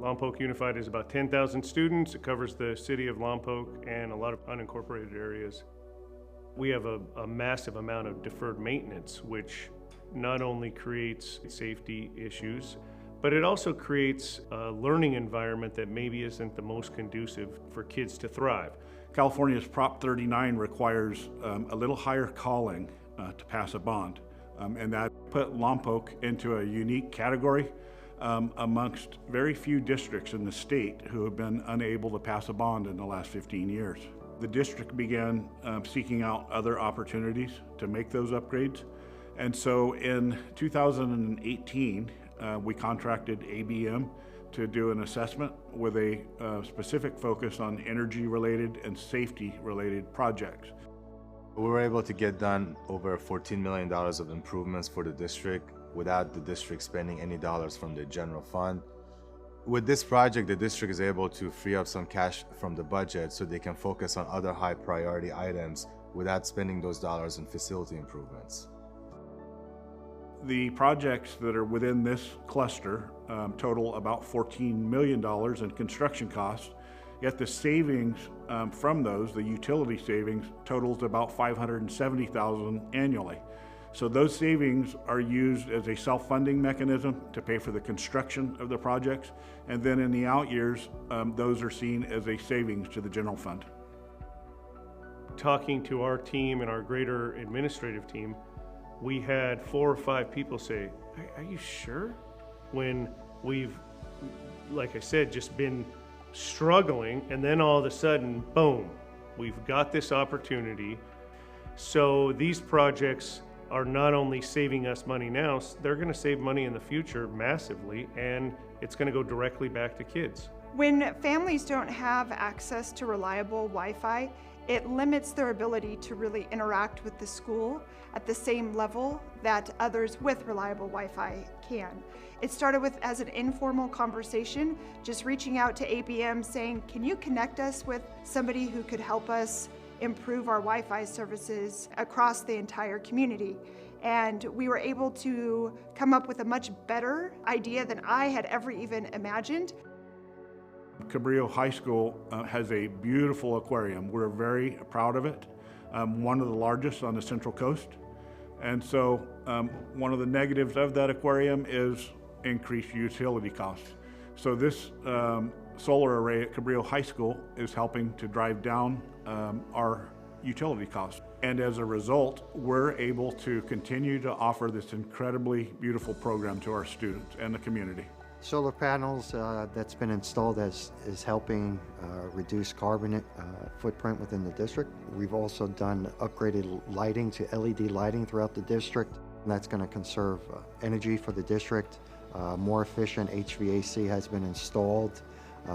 Lompoc Unified is about 10,000 students. It covers the city of Lompoc and a lot of unincorporated areas. We have a massive amount of deferred maintenance, which not only creates safety issues, but it also creates a learning environment that maybe isn't the most conducive for kids to thrive. California's Prop 39 requires a little higher calling to pass a bond, and that put Lompoc into a unique category amongst very few districts in the state who have been unable to pass a bond in the last 15 years. The district began seeking out other opportunities to make those upgrades, and so in 2018 we contracted ABM to do an assessment with a specific focus on energy-related and safety-related projects. We were able to get done over $14 million of improvements for the district without the district spending any dollars from the general fund. With this project, the district is able to free up some cash from the budget so they can focus on other high priority items without spending those dollars in facility improvements. The projects that are within this cluster total about $14 million in construction costs, yet the savings from those, the utility savings, totals about $570,000 annually. So those savings are used as a self-funding mechanism to pay for the construction of the projects, and then in the out years, those are seen as a savings to the general fund. Talking to our team and our greater administrative team, we had 4 or 5 people say, "Are you sure?" When we've, like I said, just been struggling, and then all of a sudden, boom, we've got this opportunity. So these projects are not only saving us money now, they're going to save money in the future massively, and it's going to go directly back to kids. When families don't have access to reliable Wi-Fi, it limits their ability to really interact with the school at the same level that others with reliable Wi-Fi can. It started with as an informal conversation, just reaching out to ABM saying, "Can you connect us with somebody who could help us improve our Wi-Fi services across the entire community?" And we were able to come up with a much better idea than I had ever even imagined. Cabrillo High School has a beautiful aquarium. We're very proud of it, one of the largest on the Central Coast. And so one of the negatives of that aquarium is increased utility costs. So this solar array at Cabrillo High School is helping to drive down our utility costs. And as a result, we're able to continue to offer this incredibly beautiful program to our students and the community. Solar panels that's been installed is helping reduce carbon footprint within the district. We've also done upgraded lighting to LED lighting throughout the district. And that's going to conserve energy for the district. More efficient HVAC has been installed,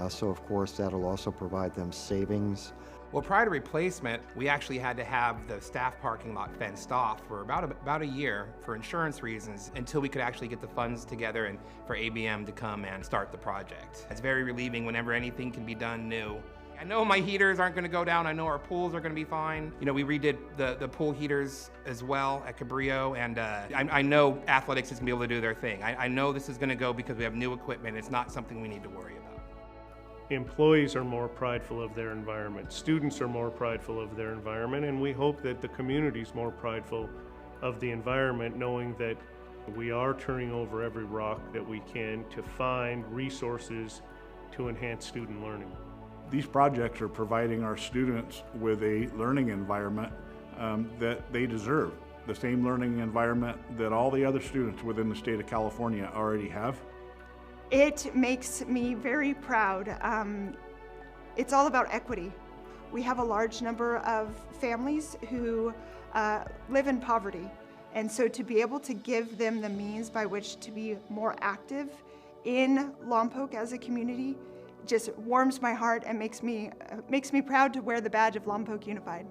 so of course that'll also provide them savings. Well, prior to replacement, we actually had to have the staff parking lot fenced off for about a year for insurance reasons until we could actually get the funds together and for ABM to come and start the project. It's very relieving whenever anything can be done new. I know my heaters aren't going to go down. I know our pools are going to be fine. You know, we redid the pool heaters as well at Cabrillo, and I know athletics is going to be able to do their thing. I know this is going to go because we have new equipment. It's not something we need to worry about. Employees are more prideful of their environment. Students are more prideful of their environment, and we hope that the community is more prideful of the environment, knowing that we are turning over every rock that we can to find resources to enhance student learning. These projects are providing our students with a learning environment that they deserve, the same learning environment that all the other students within the state of California already have. It makes me very proud. It's all about equity. We have a large number of families who live in poverty, and so to be able to give them the means by which to be more active in Lompoc as a community just warms my heart and makes me proud to wear the badge of Lompoc Unified.